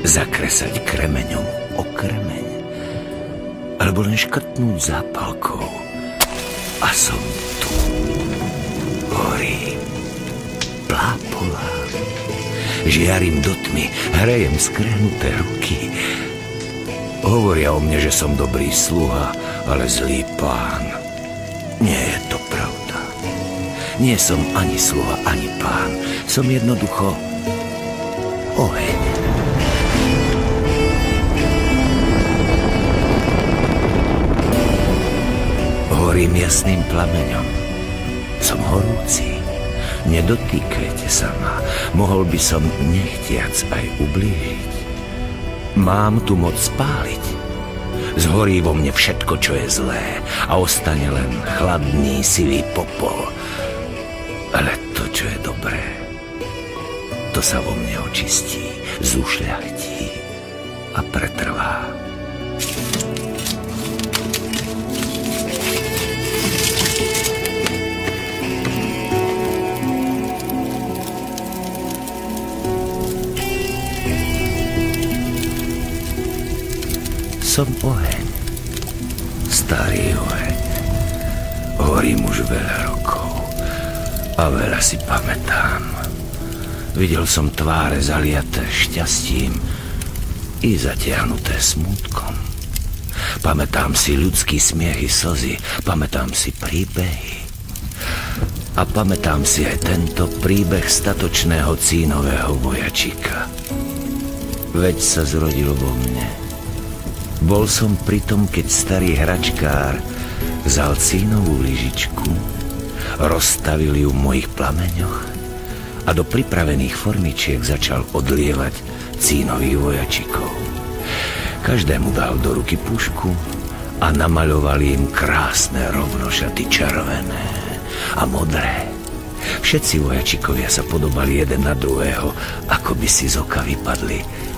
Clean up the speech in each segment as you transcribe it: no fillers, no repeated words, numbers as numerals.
zakresať kremeňom o kremeň, alebo len škrtnúť zápalkou. A som tu. Horím, plápolám, žiarím do tmy, hrejem skrehnuté ruky. Hovoria o mne, že som dobrý sluha, ale zlý pán. Nie je to pravda. Nie som ani sluha, ani pán. Som jednoducho oheň. Horím jasným plameňom. Som horúci. Nedotýkajte sa ma. Mohol by som nechtiac aj ublížiť. Mám tu moc spáliť. Zhorí vo mne všetko, čo je zlé a ostane len chladný, sivý popol. Ale to, čo je dobré, to sa vo mne očistí, zušľachtí a pretrvá. Som oheň, starý oheň. Horím už veľa rokov a veľa si pamätám. Videl som tváre zaliaté šťastím i zatiahnuté smútkom. Pamätám si ľudský smiech i slzy, pamätám si príbehy. A pamätám si aj tento príbeh statočného cínového vojačika. Veď sa zrodil vo mne. Bol som pri tom, keď starý hračkár vzal cínovú lyžičku, rozstavil ju v mojich plameňoch a do pripravených formičiek začal odlievať cínových vojačikov. Každému dal do ruky pušku a namaľoval im krásne rovnošaty červené a modré. Všetci vojačikovia sa podobali jeden na druhého, ako by si z oka vypadli.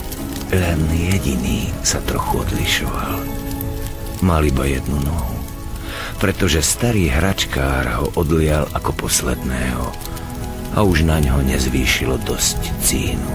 Len jediný sa trochu odlišoval. Mal iba jednu nohu, pretože starý hračkár ho odlial ako posledného a už na ňo nezvýšilo dosť cínu.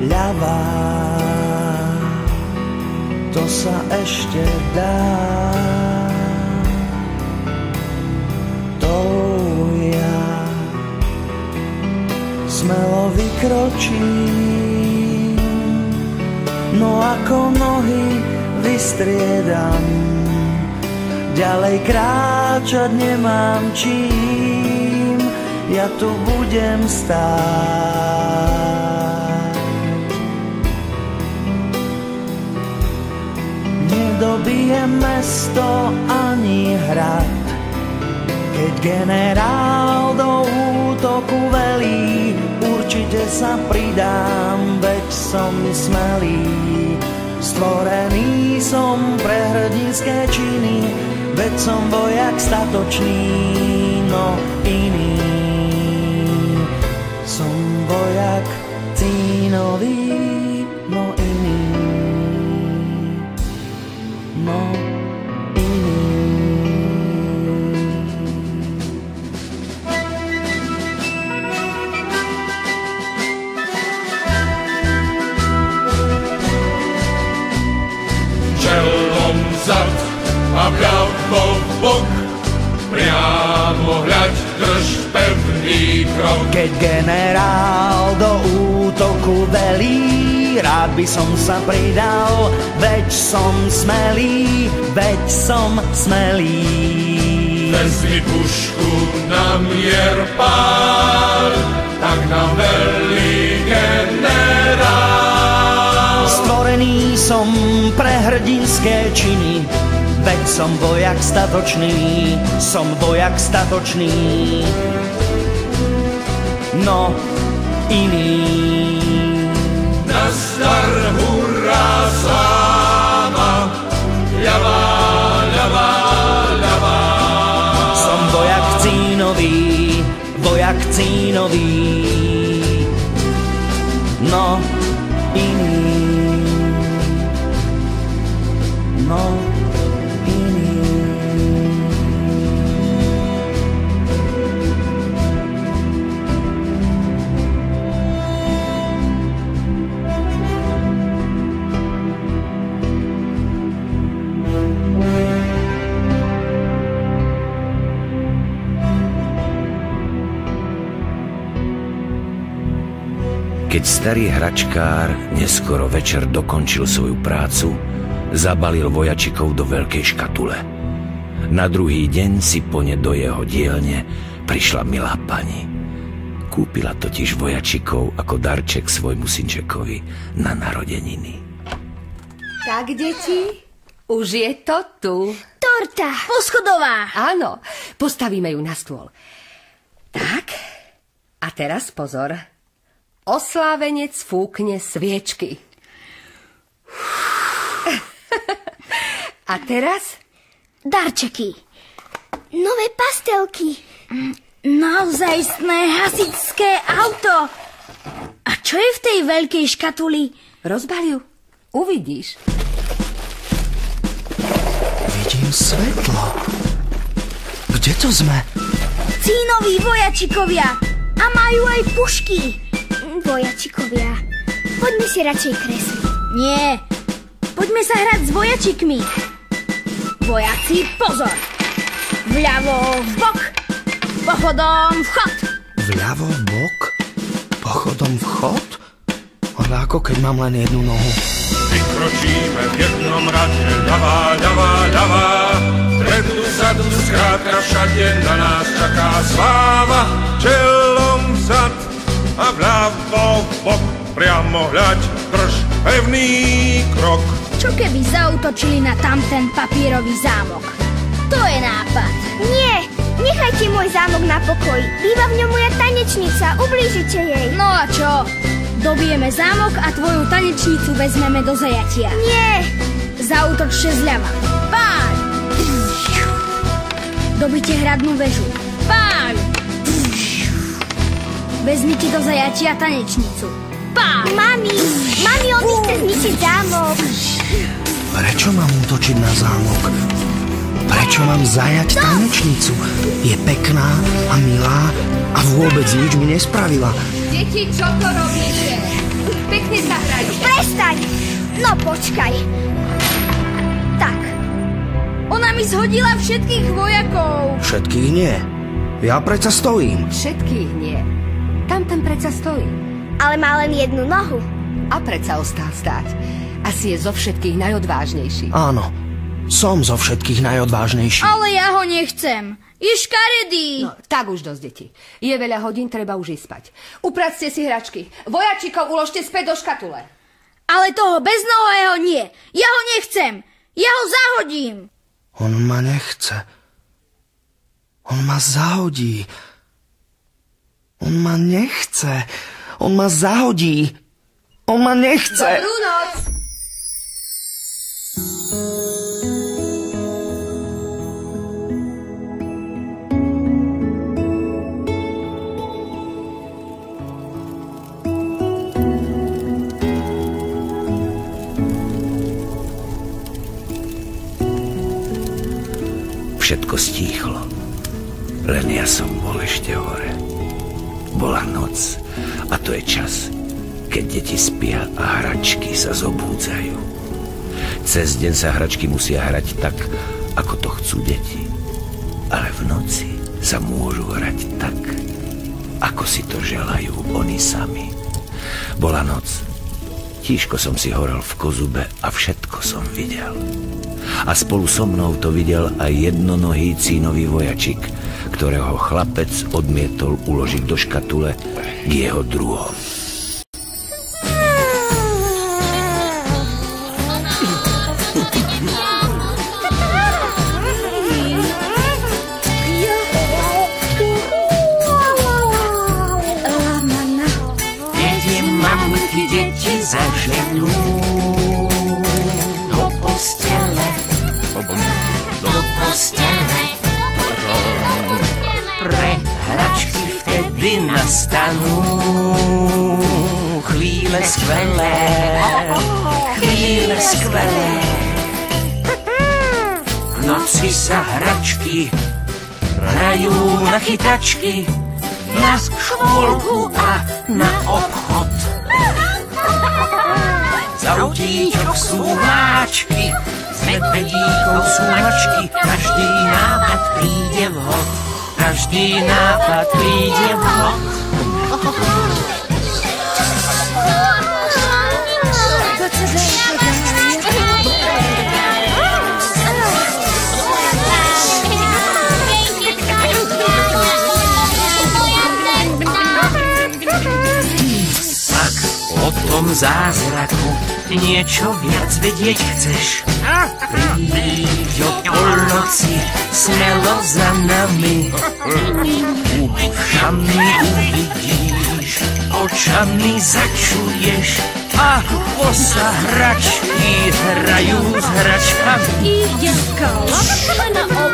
Ľavá, to sa ešte dá. Tou ja smelo vykročím, no ako nohy vystriedam. Ďalej kráčať nemám čím, ja tu budem stáť. Nedobije mesto ani hrad, keď generál do útoku velí. Určite sa pridám, veď som smelý. Stvorený som pre hrdinské činy, veď som vojak statočný, no iný. Som vojak cínový, no iný. No iný. Keď generál do útoku velí, rád by som sa pridal, veď som smelý, veď som smelý. Vezmi pušku na mier pál, tak nám velí generál. Stvorený som pre hrdinské činy, veď som vojak statočný, som vojak statočný. No iný. Nazdar, hurá, sláva, ľavá, ľavá, ľavá. Som vojak cínový, vojak cínový. No iný. No iný. Keď starý hračkár neskoro večer dokončil svoju prácu, zabalil vojačikov do veľkej škatule. Na druhý deň si po ne do jeho dielne prišla milá pani. Kúpila totiž vojačikov ako darček svojmu synčekovi na narodeniny. Tak, deti, už je to tu. Torta. Poschodová. Áno, postavíme ju na stôl. Tak, a teraz pozor. Oslávenec fúkne sviečky. A teraz? Darčeky. Nové pastelky. Naozajstné hasičské auto. A čo je v tej veľkej škatuli? Rozbal ju. Uvidíš. Vidím svetlo. Kde to sme? Cínoví vojačikovia. A majú aj pušky. Vojačikovia. Poďme si radšej kresliť. Nie. Poďme sa hrať s vojačikmi. Vojaci, pozor. Vľavo, vbok. Pochodom, vchod. Vľavo, bok, pochodom vchod? Ale ako keď mám len jednu nohu? Vykročíme v jednom rade, ľavá, ľavá, ľavá. Vpredu, vzadu, skrátka všade na nás čaká sláva. Čelom vzad a vľavo, bok, priamo hľaď, drž pevný krok. Čo keby zaútočili na tamten papierový zámok? To je nápad. Nie, nechajte môj zámok na pokoji. Býva v ňom moja tanečnica, ublížite jej. No a čo? Dobijeme zámok a tvoju tanečnicu vezmeme do zajatia. Nie. Zaútočte zľava. Páň! Dobite hradnú väžu. Páň! Vezmite do zajatia tanečnicu. Páň! Mami, on mi chce zničiť zámok. Prečo mám útočiť na zámok? Prečo mám zajať tanečnicu? Je pekná a milá a vôbec nič mi nespravila. Deti, čo to robíte? Pekne sa hrajte. Prestaň! No počkaj. Tak. Ona mi zhodila všetkých vojakov. Všetkých nie. Ja predsa stojím. Všetkých nie. Tamten predsa stojí. Ale má len jednu nohu. A predsa ostal stáť. Asi je zo všetkých najodvážnejší. Áno, som zo všetkých najodvážnejší. Ale ja ho nechcem. Je škaredý. No, tak už dosť, deti. Je veľa hodín, treba už ísť spať. Upracte si hračky. Vojačikov uložte späť do škatule. Ale toho beznohého nie. Ja ho nechcem. Ja ho zahodím. On ma nechce. On ma zahodí. On ma nechce. On ma zahodí. On ma nechce. Dobrú noc. Všetko stíchlo. Len ja som bol ešte hore. Bola noc a to je čas, keď deti spia a hračky sa zobúdzajú. Cez deň sa hračky musia hrať tak, ako to chcú deti. Ale v noci sa môžu hrať tak, ako si to želajú oni sami. Bola noc. Tížko som si horel v kozube a všetko som videl. A spolu so mnou to videl aj jednonohý cínový vojačik, ktorého chlapec odmietol uložiť do škatule k jeho druhom. Zaženú do postele, pre hračky vtedy nastanú chvíle skvelé, v noci sa hračky hrajú na chytačky, na škôlku a na obchod. Z autíčok sú háčky, z medvedíkov sú mačky, každý nápad príde vhod. O tom zázraku niečo viac vedieť chceš? Príď o polnoci smelo za nami. Ušami uvidíš, očami začuješ, ako sa hračky hrajú s hračkami.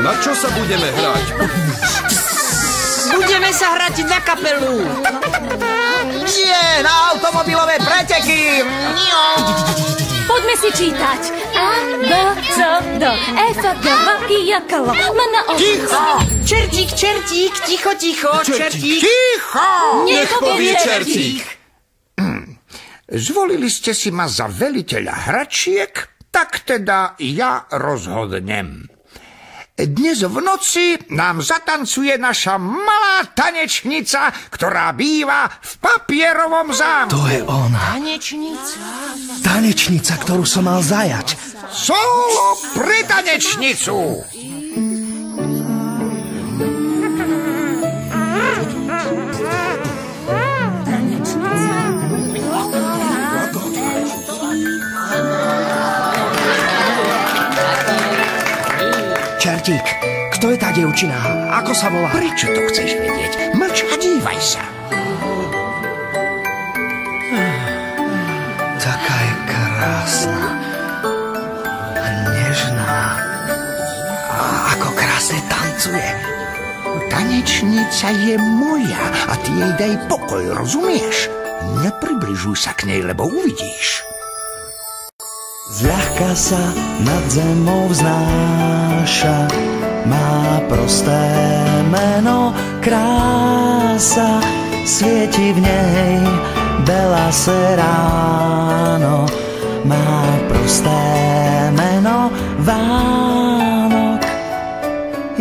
Na čo sa budeme hrať? Budeme sa hrať na kapelu. Nie, na automobilové preteky! Poďme si čítať. A, B, C, D, E, F, G, H, I, J, K, L, M, N, O. Ticho! Čertík, ticho, čertík. Ticho! Nech povie čertík. Zvolili ste si ma za veliteľa hračiek, tak teda ja rozhodnem. Dnes v noci nám zatancuje naša malá tanečnica, ktorá býva v papierovom zámku. To je ona. Tanečnica, ktorú som mal zajať. Solo pre tanečnicu! Čertík, kto je tá dievčina? Ako sa volá? Prečo to chceš vedieť? Mlč a dívaj sa. Taká je krásna a nežná. A ako krásne tancuje. Tanečnica je moja a ty jej daj pokoj, rozumieš? Nepribližuj sa k nej, lebo uvidíš. Zľahka sa nad zemou vznáša, má prosté meno krása, svieti v nej Bela se ráno, má prosté meno Vánok.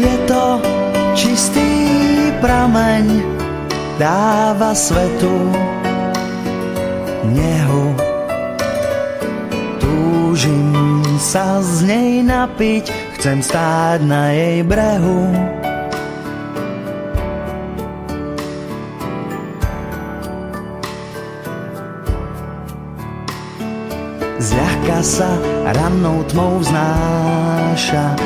Je to čistý prameň, dáva svetu nehu. Túžim sa z nej napiť, chcem stáť na jej brehu. Zľahka sa rannou tmou vznáša,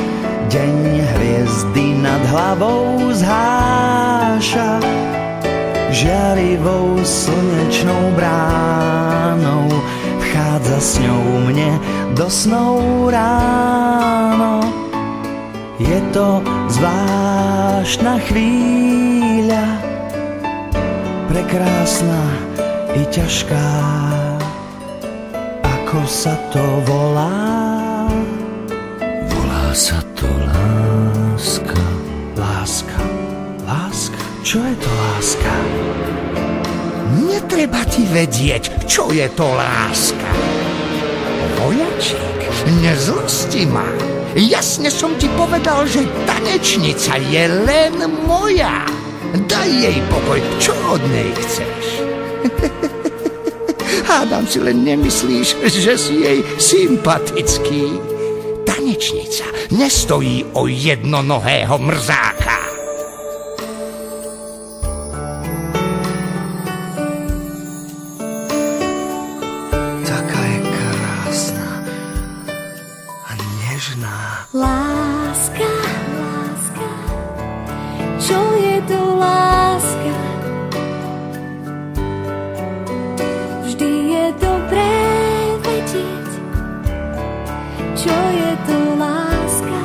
deň hviezdy nad hlavou zháša. Žiarivou slnečnou bránou vchádza s ňou mne do snov ráno. Je to zvláštna chvíľa, prekrásna i ťažká. Ako sa to volá? Volá sa to láska. Láska, láska. Čo je to láska? Netreba ti vedieť, čo je to láska. Vojačík, nezlosti ma. Jasne som ti povedal, že tanečnica je len moja. Daj jej pokoj, čo od nej chceš? Hádam si len nemyslíš, že si jej sympatický. Tanečnica nestojí o jednonohého mrzáka. Taká je krásna a nežná. Láska, čo je to láska? Vždy je dobré vedieť, čo je to láska.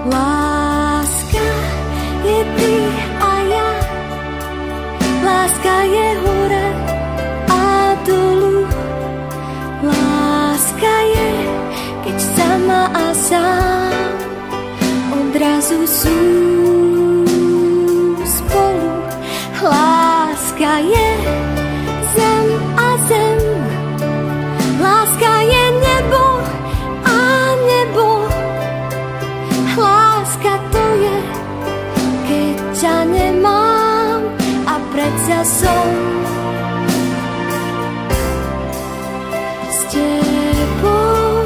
Láska je ty a ja, láska je hore a dolu. Láska je, keď sama a sám odrazu sú spolu. Láska je zem a zem, láska je nebo a nebo. Láska to je, keď ťa nemám a predsa som s tebou.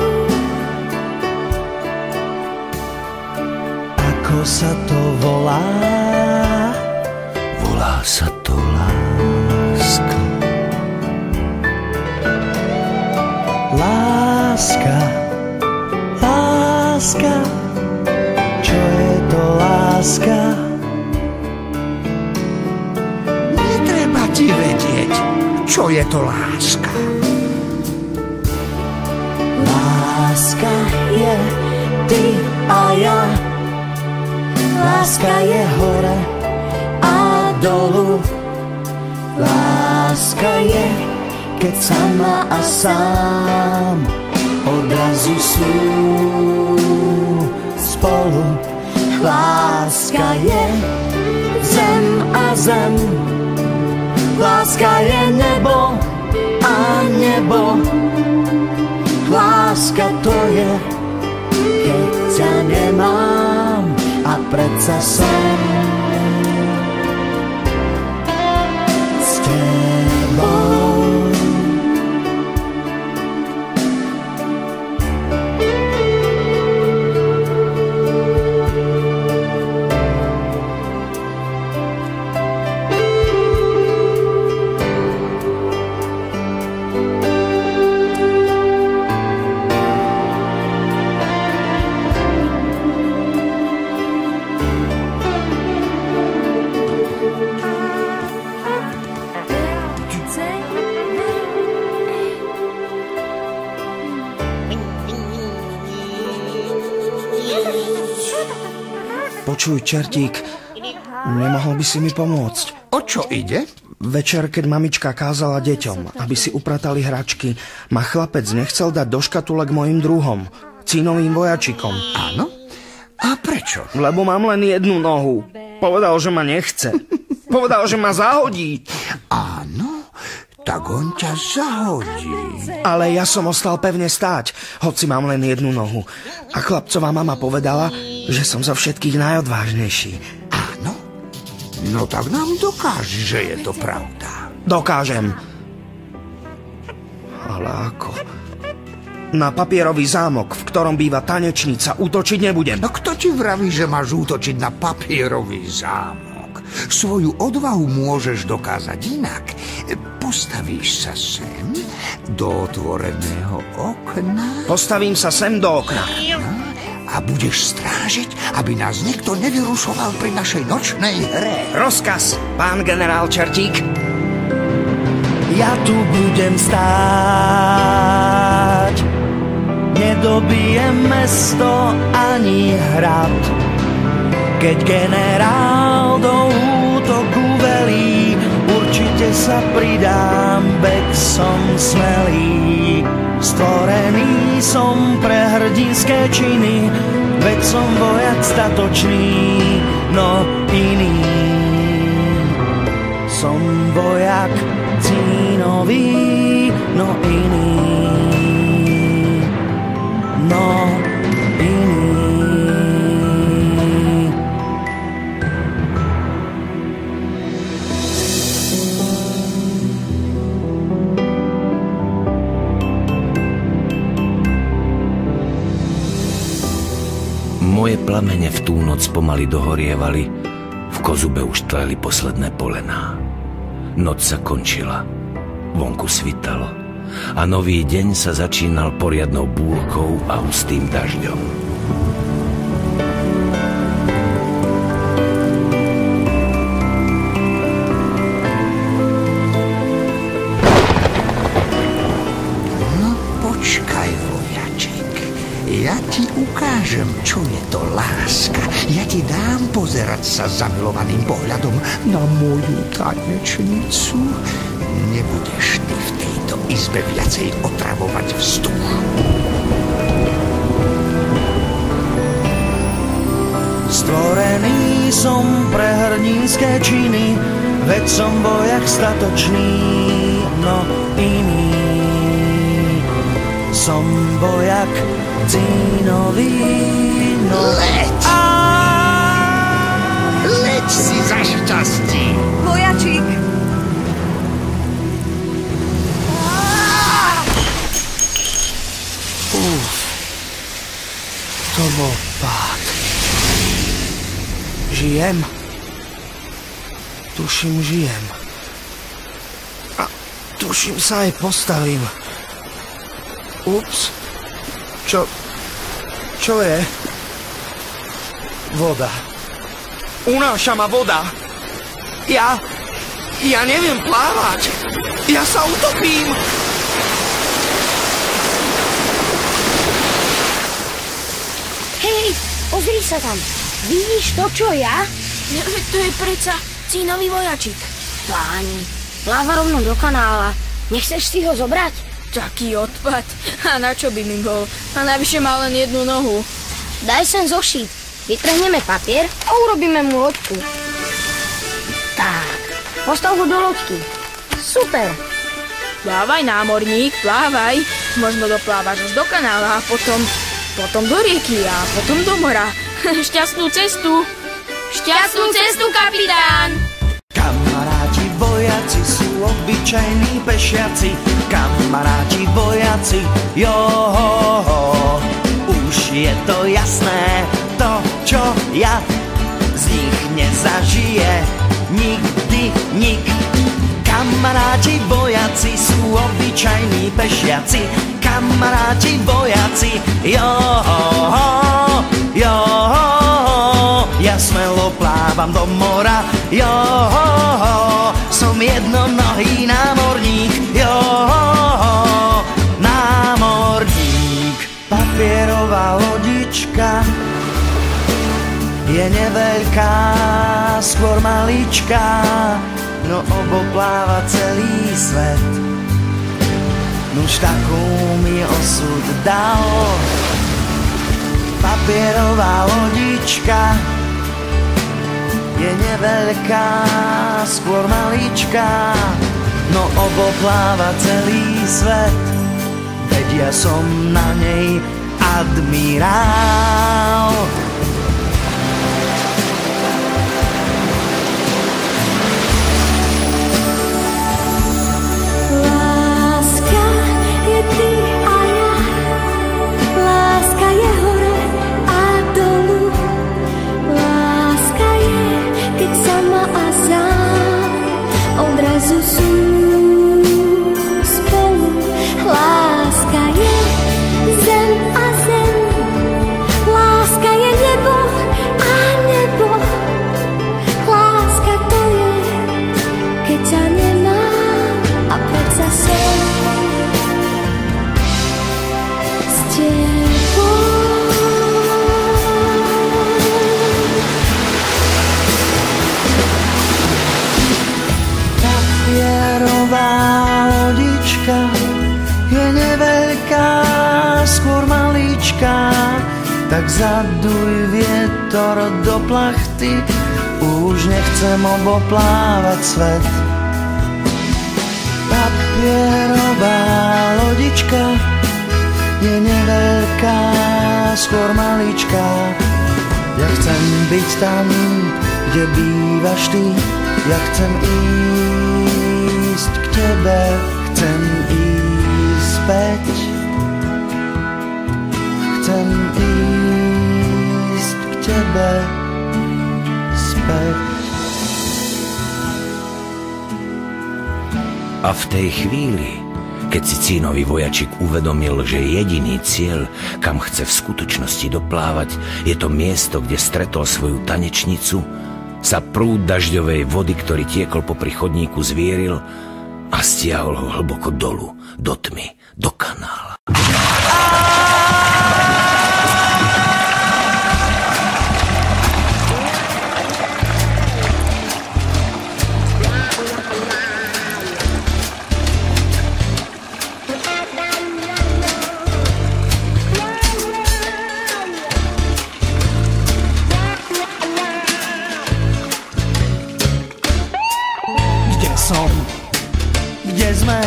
Ako sa to volá? Volá sa to láska. Láska, láska, čo je to láska? Netreba ti vedieť, čo je to láska. Láska je ty a ja, láska je hore a dolu. Láska je, keď sama a sám odrazu sú spolu. Láska je zem a zem, láska je nebo a nebo. Láska to je, keď ťa nemám a predsa som s tebou. Počuj, čertík, nemohol by si mi pomôcť? O čo ide? Večer, keď mamička kázala deťom, aby si upratali hračky, ma chlapec nechcel dať do škatulek mojim druhom, cínovým vojačikom. Áno? A prečo? Lebo mám len jednu nohu. Povedal, že ma nechce. Povedal, že ma zahodí. Áno, tak on ťa zahodí. Ale ja som ostal pevne stáť, hoci mám len jednu nohu. A chlapcová mama povedala, že som zo všetkých najodvážnejší. Áno? No tak nám dokáži, že je to pravda. Dokážem. Ale ako? Na papierový zámok, v ktorom býva tanečnica, útočiť nebudem. No kto ti vraví, že máš útočiť na papierový zámok? Svoju odvahu môžeš dokázať inak. Postavíš sa sem do otvoreného okna. Postavím sa sem do okna. A budeš strážiť, aby nás nikto nevyrušoval pri našej nočnej hre. Rozkaz, pán generál Čertík. Ja tu budem stáť, nedobijem mesto ani hrad. Keď generál do útoku velí, určite sa pridám, veď som smelý. Stvorený som pre hrdinské činy, veď som vojak statočný, no iný. Som vojak cínový, no iný. No iný. Moje plamene v tú noc pomaly dohorievali, v kozube už tleli posledné polená. Noc sa končila, vonku svitalo a nový deň sa začínal poriadnou búrkou a hustým dažďom. No počkaj, vojaček, ja ti ukážem, čo je to láska. Ja ti dám pozerať sa zamilovaným pohľadom na moju tanečnicu. Nebudeš ty v tejto izbe viacej otravovať vzduch. Stvorený som pre hrdinské činy, veď som vojak statočný, no iný. Som vojak cínový, no... Leď si za šťastí. Vojačík! To bol pád. Žijem? Tuším, žijem. A tuším, sa aj postavím. Ups. Čo je? Voda. Unáša ma voda. Ja neviem plávať. Ja sa utopím. Hej, pozri sa tam. Vidíš to, čo ja? To je predsa cínový vojačík. Páni, pláva rovno do kanála. Nechceš si ho zobrať? Taký odpad. A na čo by mi bol? A navyše má len jednu nohu. Daj sem zošít. Vytrhneme papier a urobíme mu loďku. Tak, postav ho do loďky. Super. Plávaj, námorník, plávaj. Možno doplávaš až do kanála a potom do rieky a potom do mora. Šťastnú cestu. Šťastnú cestu, kapitán. Kamaráti vojaci sú obyčajní pešiaci. Kamaráti vojaci, johoho. Už je to jasné, to, čo ja z nich nezažije nikdy nik. Kamaráti vojaci sú obyčajní pešiaci. Kamaráti vojaci, johoho, johoho. Ja smelo plávam do mora, johoho. Som jednonohý námorník, johoho, námorník. Papierová lodička je neveľká, skôr maličká, no obopláva celý svet. Nuž takú mi osud dal. Papierová lodička je neveľká, skôr maličká, no obopláva celý svet. Veď ja som na nej admirál. Láska je ty a ja, láska je hore a dolu. Láska je, keď sama a sám odrazu sú spolu. Láska je zem a zem, láska je nebo a nebo. Láska to je, keď ťa nemám a predsa som s tebou. Papierová lodička je neveľká, skôr maličká, tak zaduj vietor do plachty, už nechcem oboplávať svet. Papierová lodička je neveľká, skôr maličká. Ja chcem byť tam, kde bývaš ty. Ja chcem ísť k tebe, chcem ísť späť. Chcem ísť k tebe späť. A v tej chvíli, keď si Cínový vojačik uvedomil, že jediný cieľ, kam chce v skutočnosti doplávať, je to miesto, kde stretol svoju tanečnicu, sa prúd dažďovej vody, ktorý tiekol popri chodníku, zvieril a stiahol ho hlboko dolu, do tmy, do kanála. Kde sme?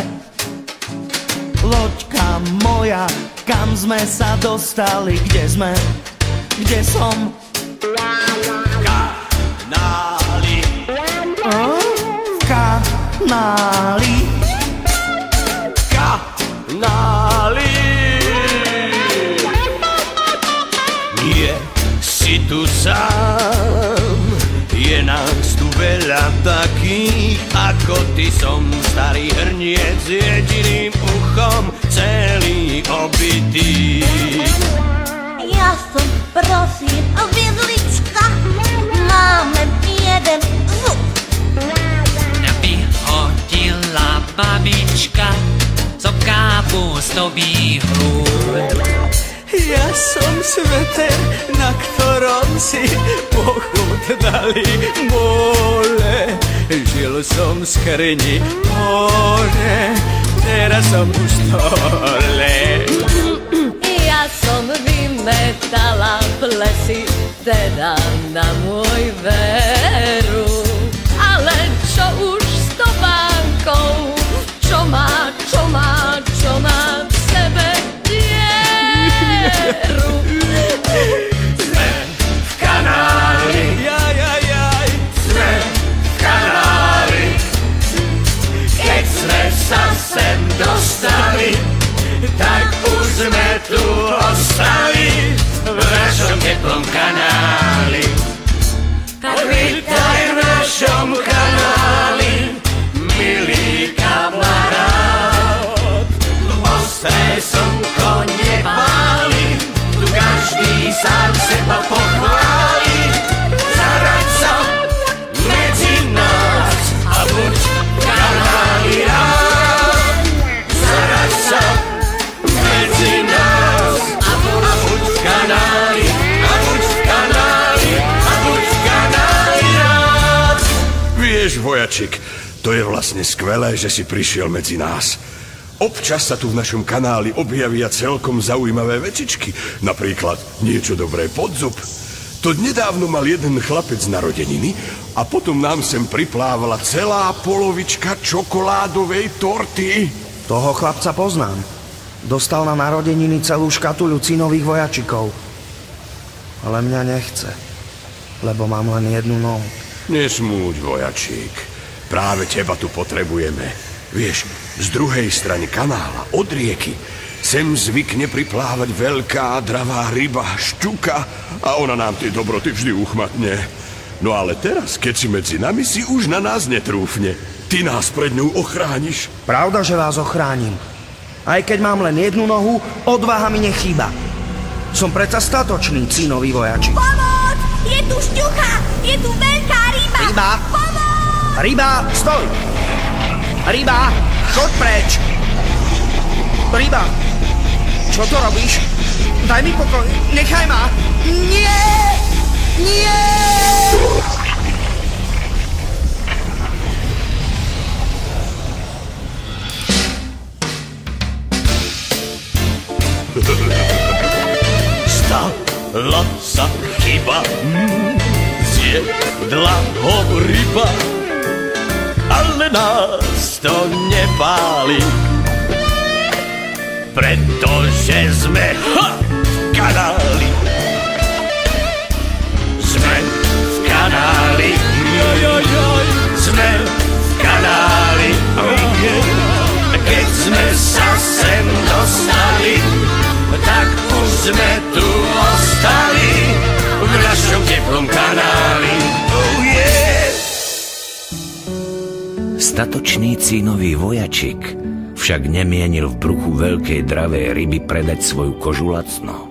Loďka moja, kam sme sa dostali? Kde sme? Kde som? Kanáli. Kanáli. Kanáli. Nie si tu sám, je nás tu veľa takých ako ty. Som starý hrniec s jediným uchom, celý obitý. Ja som, prosím, vidlička, máme jeden zub. Vyhodila babička zo kápustových hrúd. Ja som sveter, na ktorom si pochutnali bole. Žil som z skrini more, teraz som už stole. Ja som vymetala plesy, teda na môj veru. Ale čo už s tobánkou, čo má v sebe vieru. Sme v kanáli, sme v kanáli. Keď sme sa sem dostali, tak už sme tu ostali v našom teplom kanáli. Tak vítaj v našom kanáli, milý kamarát. Ostré slnko nepáli, tu každý sám seba pochváli. Zaraď sa medzi nás a buď kanáli rád. Zaraď sa medzi nás a buď kanáli, a buď kanáli, a buď kanáli rád. Vieš, vojačik, to je vlastne skvelé, že si prišiel medzi nás. Občas sa tu v našom kanáli objavia celkom zaujímavé vecičky. Napríklad niečo dobré pod zub. To nedávno mal jeden chlapec narodeniny a potom nám sem priplávala celá polovička čokoládovej torty. Toho chlapca poznám. Dostal na narodeniny celú škatuľu Cínových vojačikov. Ale mňa nechce, lebo mám len jednu nohu. Nesmúď, vojačík. Práve teba tu potrebujeme. Vieš, z druhej strany kanála, od rieky, sem zvykne priplávať veľká dravá ryba, šťuka a ona nám tie dobroty vždy uchmatne. No ale teraz, keď si medzi nami, si už na nás netrúfne. Ty nás pred ňou ochrániš. Pravda, že vás ochránim. Aj keď mám len jednu nohu, odvaha mi nechýba. Som predsa statočný Cínový vojačik. Pomoc! Je tu šťucha! Je tu veľká ryba! Ryba! Pomoc! Ryba, stoj! Ryba, choď preč! Ryba, čo to robíš? Daj mi pokoj, nechaj ma! Nie! Nie! Stala sa chyba, zjedla ho ryba. ale nás to nepáli, pretože sme v kanáli. Sme v kanáli, sme v kanáli. Keď sme sa sem dostali, tak už sme tu ostali v našom teplom kanáli. Oh yeah. Statočný cínový vojačik však nemienil v bruchu veľkej dravej ryby predať svoju kožu lacno.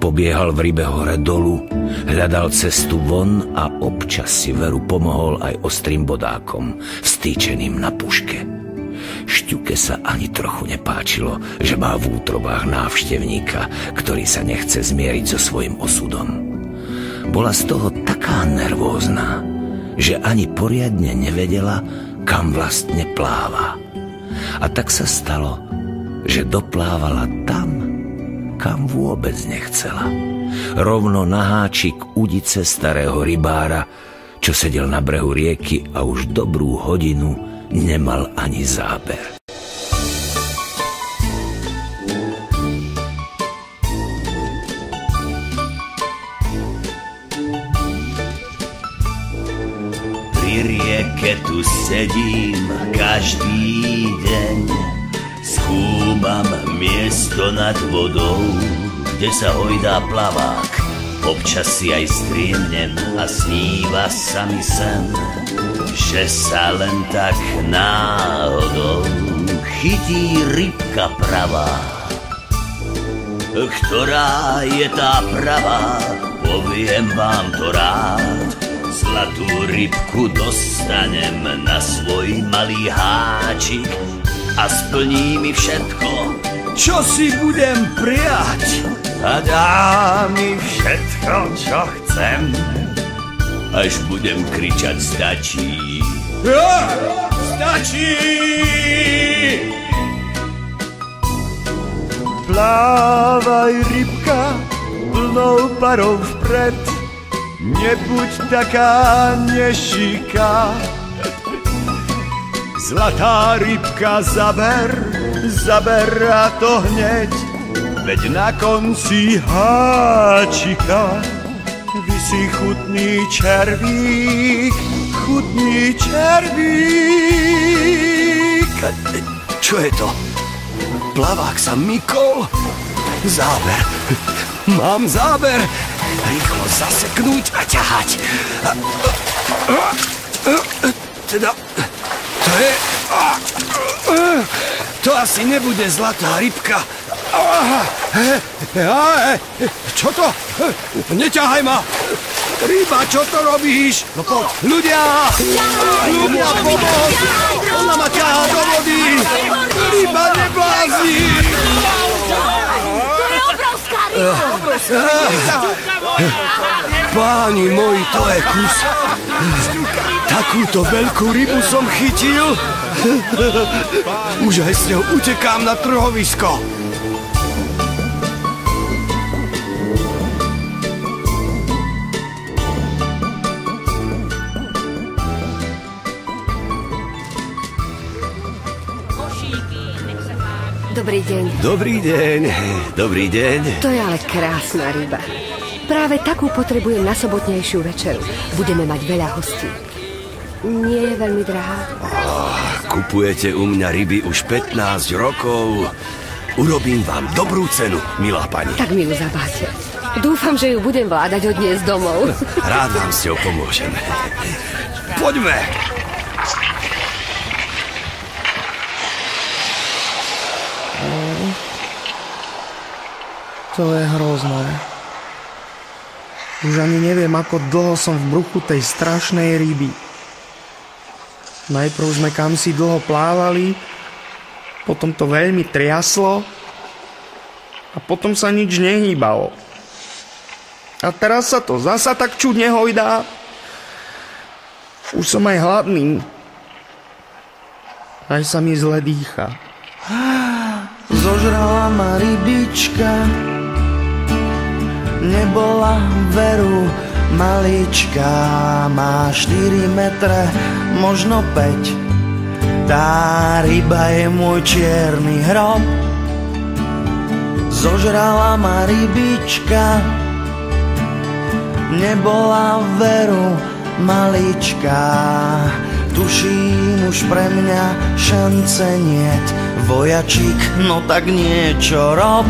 Pobiehal v rybe hore dolu, hľadal cestu von a občas si veru pomohol aj ostrým bodákom, vstýčeným na puške. Šťuke sa ani trochu nepáčilo, že má v útrobách návštevníka, ktorý sa nechce zmieriť so svojím osudom. Bola z toho taká nervózna, že ani poriadne nevedela, kam vlastne pláva. A tak sa stalo, že doplávala tam, kam vôbec nechcela. Rovno na háčik udice starého rybára, čo sedel na brehu rieky a už dobrú hodinu nemal ani záber. Pri rieke tu sedím každý deň, skúmam miesto nad vodou, kde sa hojdá plavák. Občas si aj striemnem a sníva sa mi sen, že sa len tak náhodou chytí rybka pravá. Ktorá je tá pravá, poviem vám to rád. Zlatú rybku dostanem na svoj malý háčik a splní mi všetko, čo si budem prijať. A dá mi všetko, čo chcem, až budem kričať stačí. Stačí! Plávaj, rybka, plnou parou vpred, nebuď taká nešíka. Zlatá rybka, zaber a to hneď, veď na konci háčika visí chutný červík, chutný červík. Čo je to? Plavák sa mykol? Záber. Mám záber. Rýchlo zaseknúť a ťahať. Teda, to je... To asi nebude zlatá rybka. Čo to? Neťahaj ma! Ryba, čo to robíš? No poď. Ľudia, pomoc! Ona ma ťahá do vody! Ryba neblázni! To je obrovská ryba! Páni moji, to je kus. Takúto veľkú rybu som chytil. Už aj s ňou utekám na trhovisko. Dobrý deň. Dobrý deň, dobrý deň. To je ale krásna ryba. Práve takú potrebujem na sobotnejšiu večeru. Budeme mať veľa hostí. Nie je veľmi drahá? Kupujete u mňa ryby už 15 rokov. Urobím vám dobrú cenu, milá pani. Tak mi ju zabáte. Dúfam, že ju budem vládať odniesť domov. Rád vám s ňou pomôžem. Poďme! To je hrozné. Už ani neviem, ako dlho som v bruchu tej strašnej ryby. Najprv sme kamsi dlho plávali, potom to veľmi triaslo a potom sa nič nehýbalo. A teraz sa to zasa tak čudne hojdá. Už som aj hladný. Aj sa mi zle dýcha. Zožrala ma rybička, nebola veru malička, má 4 metre, možno 5. Tá ryba je môj čierny hrob, zožrala ma rybička, nebola veru malička. Tuším, už pre mňa šance niet, vojačík, no tak niečo rob.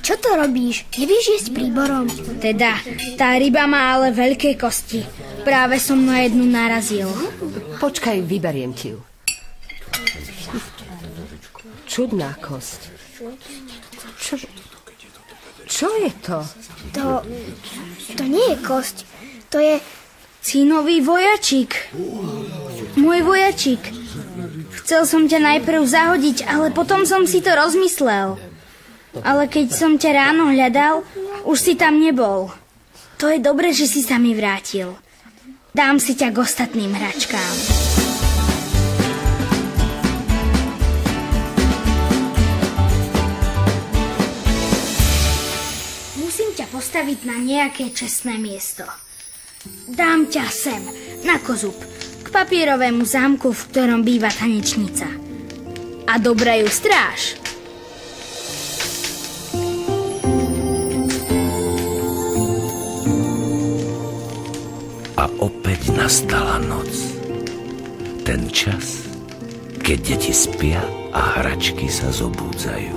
Čo to robíš? Nevieš jesť príborom? Teda, tá ryba má ale veľké kosti. Práve som na jednu narazil. Počkaj, vyberiem ti ju. Čudná kosť. Čo je to? To nie je kosť. To je... Cínový vojačík. Môj vojačík. Chcel som ťa najprv zahodiť, ale potom som si to rozmyslel. Ale keď som ťa ráno hľadal, už si tam nebol. To je dobre, že si sa mi vrátil. Dám si ťa k ostatným hračkám. Musím ťa postaviť na nejaké čestné miesto. Dám ťa sem, na kozub, k papierovému zámku, v ktorom býva tanečnica. A dobre ju stráž. A opäť nastala noc. Ten čas, keď deti spia a hračky sa zobúdzajú.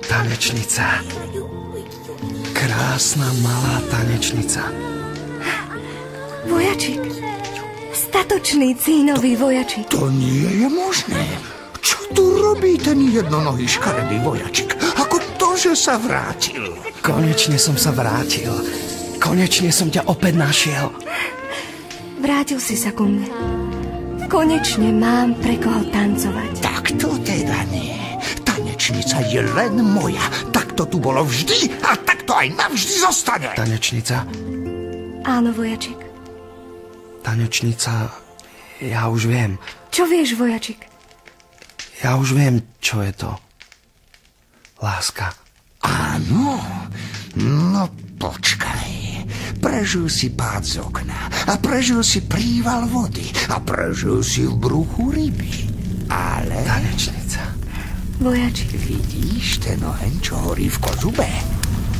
Tanečnica. Krásna malá tanečnica. Vojačik. Statočný cínový vojačik. To nie je možné. Čo tu robí ten jednonohý škaredý vojačik? Ako to, že sa vrátil? Konečne som sa vrátil. Konečne som ťa opäť našiel. Vrátil si sa ku mne. Konečne mám pre koho tancovať. Tak to teda nie. Tanečnica je len moja. Tak to tu bolo vždy a tak to aj navždy zostane. Tanečnica? Áno, vojačik. Tanečnica, ja už viem. Čo vieš, vojačik? Ja už viem, čo je to. Láska. Áno, no počkaj. Prežil si pád z okna a prežil si príval vody a prežil si v bruchu ryby. Ale... Tanečnica. Vojačik. Vidíš ten oheň, čo horí v kozube?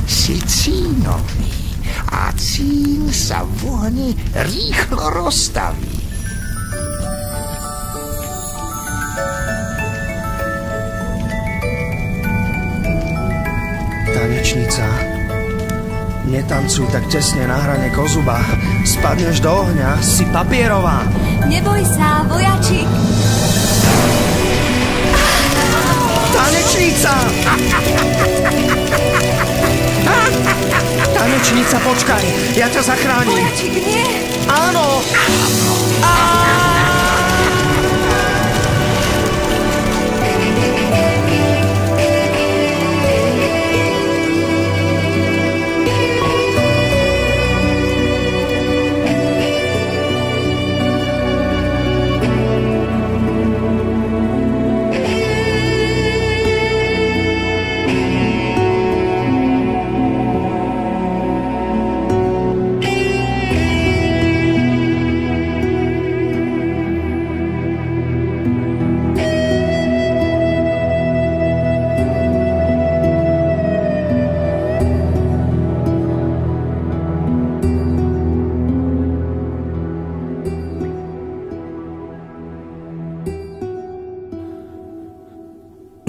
Si cínový a cín sa v ohni rýchlo rozstaví. Tanečnica, netancuj tak tesne na hrane kozuba. Spadneš do ohňa, si papierová. Neboj sa, vojačik. Tanečnica! Tanečnica, počkaj, ja ťa zachránim. Vojačik, nie. Áno.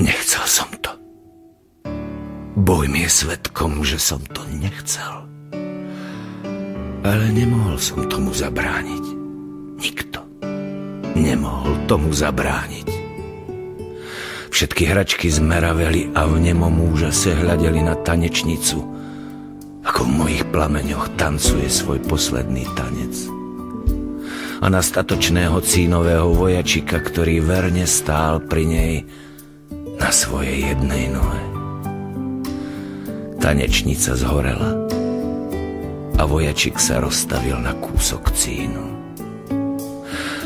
Nechcel som to. Boj mi je svedkom, že som to nechcel. Ale nemohol som tomu zabrániť. Nikto nemohol tomu zabrániť. Všetky hračky zmeraveli a v nemom úžase hľadeli na tanečnicu, ako v mojich plameňoch tancuje svoj posledný tanec. A na statočného cínového vojačika, ktorý verne stál pri nej na svojej jednej nohe. Tanečnica zhorela a vojačik sa rozstavil na kúsok cínu.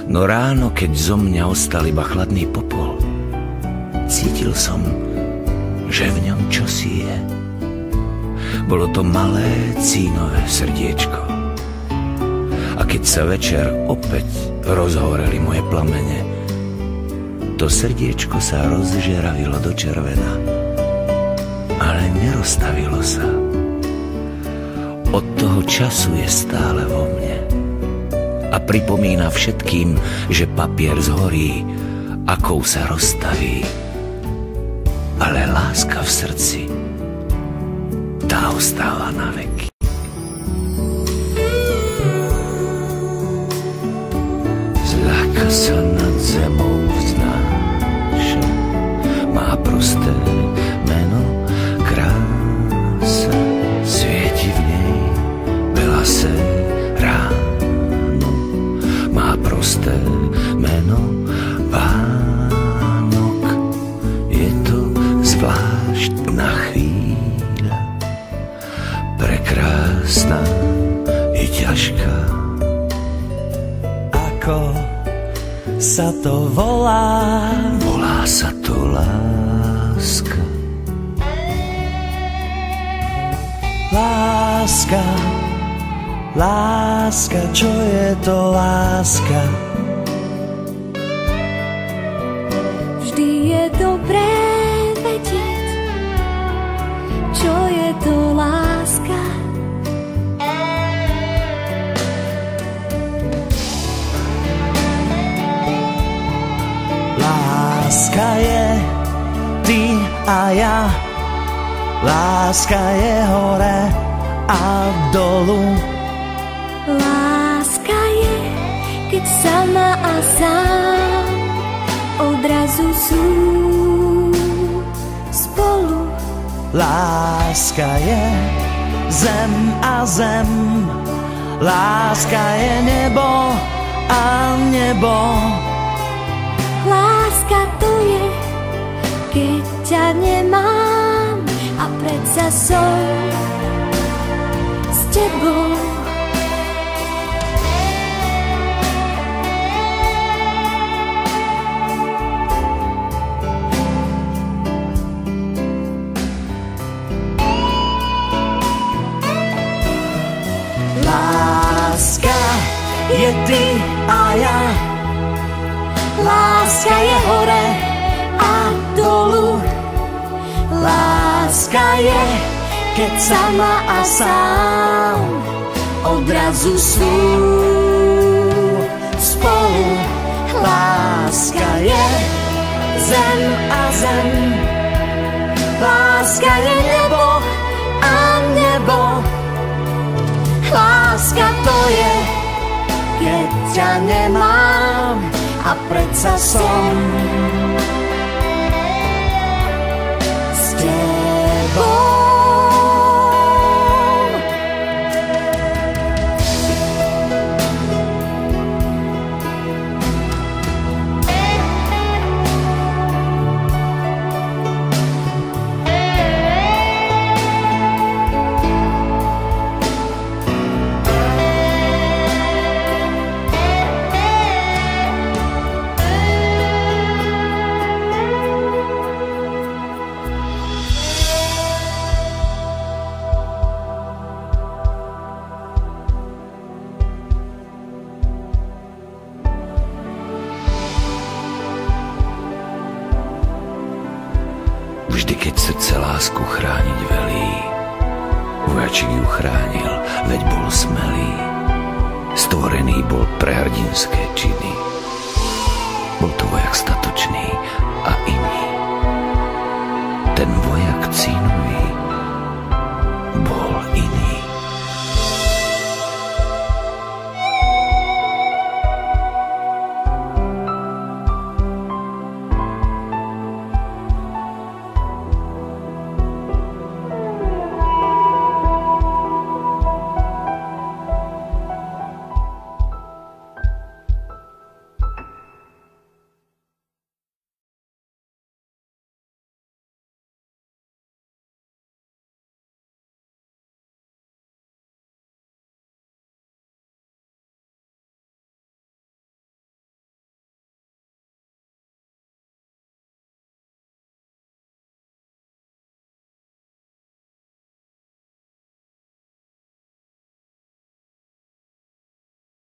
No ráno, keď zo mňa ostal iba chladný popol, cítil som, že v ňom čosi je. Bolo to malé cínové srdiečko. A keď sa večer opäť rozhoreli moje plamene, to srdiečko sa rozžeravilo do červena, ale nerozstavilo sa. Od toho času je stále vo mne a pripomína všetkým, že papier zhorí, akou sa rozstaví. Ale láska v srdci, tá ostáva na veky. Zľahka sa nad zemou vznáša, má prosté meno, krása, svieti v nej belase ráno. Má prosté meno, Vánok, je to zvláštna chvíľa, prekrásna i ťažká. Ako sa to volá? Volá sa to láska. Láska, láska, čo je to láska? Vždy je dobré vedieť, čo je to láska. Láska je ty a ja, láska je hore a dolu. Láska je, keď sama a sám odrazu sú spolu. Láska je zem a zem, láska je nebo a nebo. Láska to je, keď ťa nemám a predsa som s tebou. Láska je ty a ja, láska je hore a dolu. Láska je, keď sama a sám odrazu sú spolu. Láska je zem a zem, láska je nebo a nebo. Láska to je, keď ťa nemám a predsa som s tebou. Vždy, keď srdce lásku chrániť velí, vojačik ju chránil, veď bol smelý. Stvorený bol pre hrdinské činy. Bol to vojak statočný a iný. ten vojak cínový